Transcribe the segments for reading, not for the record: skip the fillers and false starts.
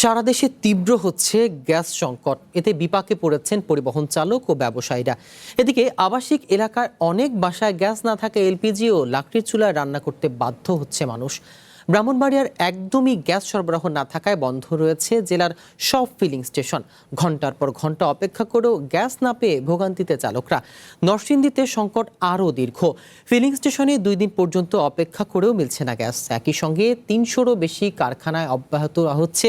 সারা দেশে তীব্র হচ্ছে গ্যাস সংকট। এতে বিপাকে পড়েছেন পরিবহন চালক ও ব্যবসায়ীরা। এদিকে আবাসিক এলাকার অনেক বাসায় গ্যাস না থাকা এলপিজি ও লাকড়ির চুলায় রান্না করতে বাধ্য হচ্ছে মানুষ। ব্রাহ্মণবাড়িয়ার একদমই গ্যাস সরবরাহ না থাকায় বন্ধ রয়েছে জেলার সব ফিলিং স্টেশন। ঘন্টার পর ঘন্টা অপেক্ষা করেও গ্যাস না পেয়ে ভোগান্তিতে চালকরা। নরসিংদীতে সংকট আরও দীর্ঘ। ফিলিং স্টেশনে 2 দিন পর্যন্ত অপেক্ষা করেও মিলছে না গ্যাস। একই সঙ্গে 300রও বেশি কারখানায় অব্যাহত হচ্ছে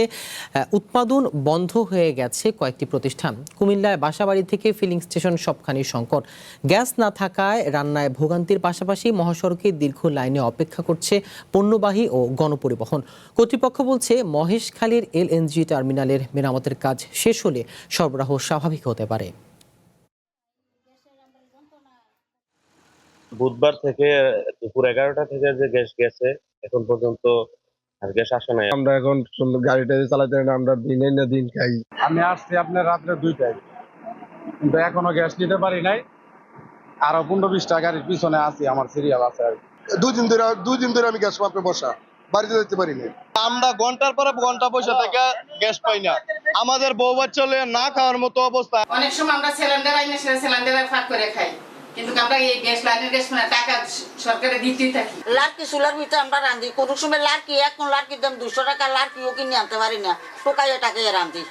উৎপাদন, বন্ধ হয়ে গেছে কয়েকটি প্রতিষ্ঠান। কুমিল্লায় বাসাবাড়ি থেকে ফিলিং স্টেশন সবখানি সংকট। গ্যাস না থাকায় রান্নায় ভোগান্তির পাশাপাশি মহাসড়কে দীর্ঘ লাইনে অপেক্ষা করছে পণ্যবাহী ও গণপরিবহন। কর্তৃপক্ষ বলছে মহেশখালীর এলএনজি টার্মিনালের মেরামতের কাজ শেষ হলে সরবরাহ স্বাভাবিক হতে পারে। বুধবার থেকে দুপুর 11টা থেকে যে গ্যাস গেছে এখন পর্যন্ত আর গ্যাস আসে নাই। আমরা এখন গাড়িটা চালাতে না, আমরা দিনে না দিন খাই। আমি আসছি আপনার রাত্রে 2টায়, কিন্তু এখনো গ্যাস নিতে পারি নাই। আরো 15-20টা গাড়ির পিছনে আছি, আমার সিরিয়াল আছে আর কি। 2 দিন ধরে আমি গ্যাস পাম্পে বসা, বাড়িতে যেতে পারি না। আমরা ঘন্টার পরে ঘন্টা বসে থেকে গ্যাস পাই না। আমাদের বউ বাচ্চা না খাওয়ার মতো অবস্থা। অনেক সময় আমরা সিলিন্ডার আইনে সিলিন্ডারে ফাঁক করে খাই, কিন্তু আমরা এই গ্যাস লাইনের গ্যাস টাকা সরকারে দিতেই থাকি। লাড়কি চুলার ভিতরে আমরা রাঁধি, কোনো সময় লাড়কি এখন লাড়কির দাম 200 টাকা, লাড়কিও কিনে আনতে পারি না, টোকাইয়ে টাকাইয়ে রাঁধি।